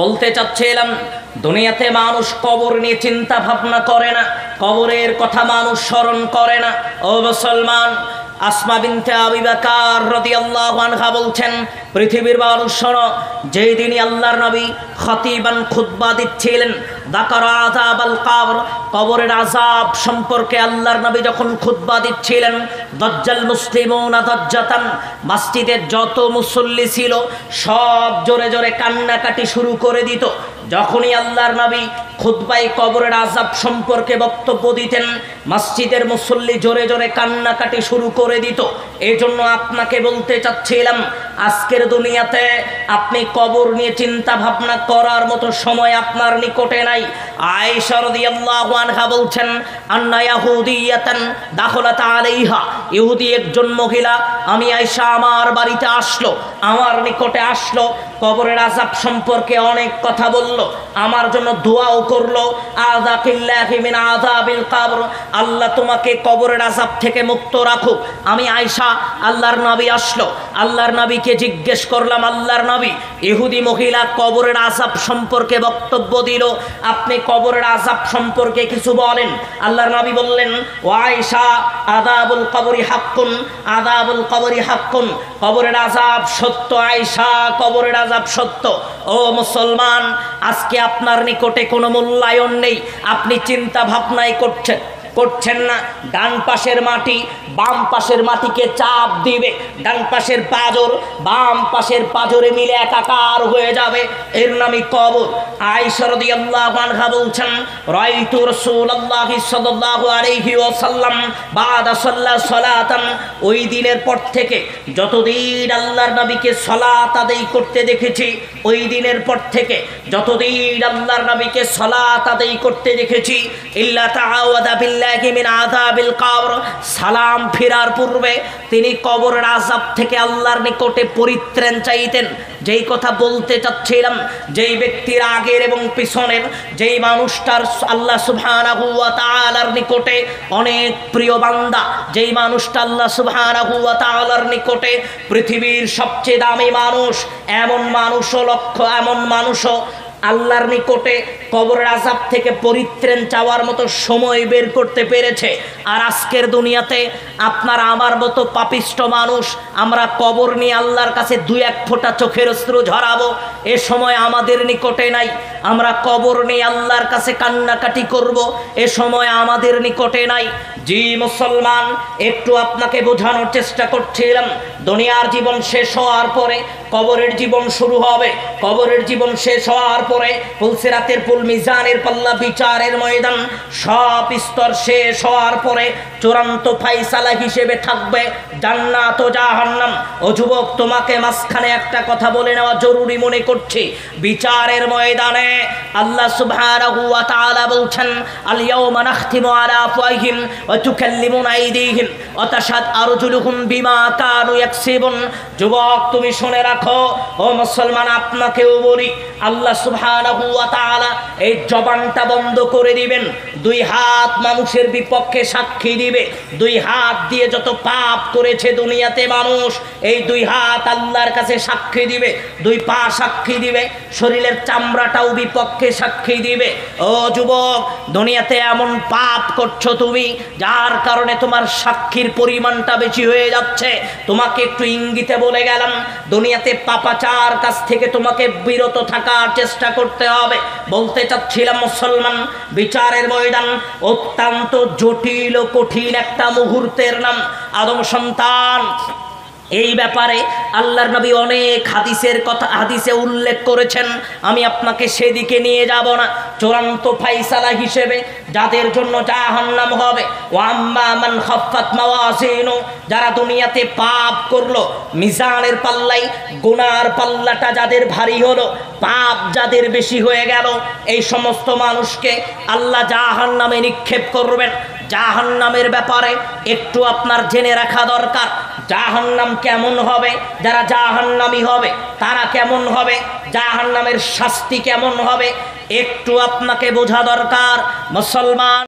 বলতে চাচ্ছিলাম, দুনিয়াতে মানুষ কবর নিয়ে চিন্তা ভাবনা করে না, কবরের কথা মানুষ স্মরণ করে না। ও মুসলমান, আসমা বিনতে আবি বকর রাদিয়াল্লাহু আনহা বলছেন, পৃথিবীর মানুষ শোনো, যেই দিনই আল্লাহর নবী খতিবান খুতবা দিচ্ছিলেন, যাকারা আযাবাল কবর, কবরের আযাব সম্পর্কে আল্লাহর নবী যখন খুতবা দিচ্ছিলেন, দাজ্জাল মুসলিমুনা দাজ্জাতান, মসজিদের যত মুসল্লি ছিল সব জোরে জোরে কান্নাকাটি শুরু করে দিত। যখনই আল্লাহর নবী খুতবায় কবরের আযাব সম্পর্কে বক্তব্য দিতেন, মসজিদের মুসল্লি জোরে জোরে কান্নাকাটি শুরু করে দিত। এই জন্য আপনাকে বলতে চাচ্ছিলাম, আজকের দুনিয়াতে আপনি কবর নিয়ে চিন্তা ভাবনা করার মতো সময় আপনার নিকটে নাই। আয়েশা রাদিয়াল্লাহু আনহা বলছেন, আন্না ইয়াহুদিয়াতান দাখলাত আলাইহা, ইহুদি একজন মহিলা আমি আয়েশা আমার বাড়িতে আসলো, আমার নিকটে আসলো, কবরের আযাব সম্পর্কে অনেক কথা বলল, আমার জন্য দোয়াও করলো। আযাকিল্লাহি মিন আযাবিল কবর, আল্লাহ তোমাকে কবরের আযাব থেকে মুক্ত রাখুক। আমি আয়েশা, আল্লাহর নবী আসলো, আল্লাহর নবীকে জিজ্ঞেস করলাম, আল্লাহর নবী, ইহুদি মহিলা কবরের আযাব সম্পর্কে বক্তব্য দিল, আপনি কবরের আযাব সম্পর্কে কিছু বলেন। আল্লাহর নবী বললেন, ও আয়েশা, আযাবুল কবরি হাক্কুন, আযাবুল কবরি হাক্কুন, কবরের আযাব সত্য আয়েশা, কবরের আযাব সত্য। ও মুসলমান, আজকে আপনার নিকটে কোনো মূল্যায়ন নেই, আপনি চিন্তা ভাবনাই করছেন না। ডান পাশের মাটি বাম পাশের মাটিকে চাপ দিবে, ডান পাশের পাঁজর বাম পাশের পাঁজরে মিলে একাকার হয়ে যাবে, এর নামই কবর। আয়েশা রাদিয়াল্লাহু আনহা বলছেন, রাআইতু রাসূলুল্লাহি সাল্লাল্লাহু আলাইহি ওয়াসাল্লাম বাদা সালাতান, ওই দিনের পর থেকে যতদিন আল্লাহর নবীকে সালাত আদায় করতে দেখেছি, ওই দিনের পর থেকে যতদিন আল্লাহর নবীকে সালাত আদায় করতে দেখেছি, ইল্লা তাআওয়াদা বিল্লাহি মিন আযাবিল কবর, সালাম ফিরার পূর্বে তিনি কবরের আযাব থেকে আল্লাহর নিকটে পরিত্রাণ চাইতেন। যেই কথা বলতে চাচ্ছিলাম, যেই ব্যক্তির আগের এবং পিছনের, যেই মানুষটার আল্লাহ সুবহানাহু ওয়া তাআলার নিকটে অনেক প্রিয় বান্দা, যেই মানুষটা আল্লাহ সুবহানাহু ওয়া তাআলার নিকটে পৃথিবীর সবচেয়ে দামি মানুষ, এমন মানুষও আল্লাহর নিকটে কবরের আযাব থেকে পরিত্রাণ চাওয়ার মতো সময় বের করতে পেরেছে। আর আজকের দুনিয়াতে আপনার আমার মতো পাপিষ্ট মানুষ, আমরা কবর নিয়ে আল্লাহর কাছে দুই এক ফোঁটা চোখের অশ্রু ঝরাবো, এ সময় আমাদের নিকটে নাই। আমরা কবর নিয়ে আল্লাহর কাছে কান্নাকাটি করব, এ সময় আমাদের নিকটে নাই। জি মুসলমান, একটু আপনাকে বোঝানোর চেষ্টা করছিলাম, দুনিয়ার জীবন শেষ হওয়ার পরে কবরের জীবন শুরু হবে। কবরের জীবন শেষ হওয়ার পরে পুলসিরাতের পুল, মিজানের পাল্লা, বিচারের ময়দান, সব স্তর শেষ হওয়ার পরে চূড়ান্ত ফায়সালা হিসেবে থাকবে জান্নাত ও জাহান্নাম। ও যুবক, তোমাকে মাঝখানে একটা কথা বলে নেওয়া জরুরি মনে করছি। বিচারের ময়দানে আল্লাহ সুবহানাহু ওয়া তাআলা বলছেন, আল ইয়াওমা নাখতিমু আলা আফওয়াহিহিম ওয়া তুকাল্লিমুনা আইদিহিম ওয়া তাশহাদু আরজুলুহুম বিমা কানু ইয়াকসিবুন। যুবক, তুমি শুনে রাখো, ও মুসলমান, আপনাকেও বলি, আল্লাহ সুবহানাহু ওয়া তাআলা এই জবানটা বন্ধ করে দিবেন। দুই হাত মানুষের বিপক্ষে সাক্ষী দিবে। দুই হাত দিয়ে যত পাপ করেছে দুনিয়াতে মানুষ, এই দুই হাত আল্লাহর কাছে সাক্ষী দিবে, দুই পা সাক্ষী দিবে, শরীরের চামড়াটাও বিপক্ষে সাক্ষী দিবে। ও যুবক, দুনিয়াতে এমন পাপ করছো তুমি, যার কারণে তোমার সাক্ষীর পরিমাণটা বেশি হয়ে যাচ্ছে। তোমাকে একটু ইঙ্গিতে বলে গেলাম, দুনিয়াতে পাপাচার কাছ থেকে তোমাকে বিরত থাকার চেষ্টা করতে হবে। বলতে চাচ্ছিলাম মুসলমান, বিচারের ময়দান অত্যন্ত জটিল ও কঠিন একটা মুহূর্তের নাম আদম সন্তান। এই ব্যাপারে আল্লাহর নবী অনেক হাদিসে উল্লেখ করেছেন, আমি আপনাকে সেদিকে নিয়ে যাব না। চূড়ান্ত ফায়সালা হিসেবে যাদের জন্য জাহান্নাম হবে, ওয়া আম্মা মান খাফফাত মাওয়াজিনু, যারা দুনিয়াতে পাপ করলো, মিজানের পাল্লাই গুনার পাল্লাটা যাদের ভারী হলো, পাপ যাদের বেশি হয়ে গেল, এই সমস্ত মানুষকে আল্লাহ জাহান্নামে নিক্ষেপ করবেন। জাহান্নামের ব্যাপারে একটু আপনার জেনে রাখা দরকার। জাহান্নাম কেমন হবে, যারা জাহান্নামী হবে তারা কেমন হবে, জাহান্নামের শাস্তি কেমন হবে, একটু আপনাকে বোঝা দরকার মুসলমান।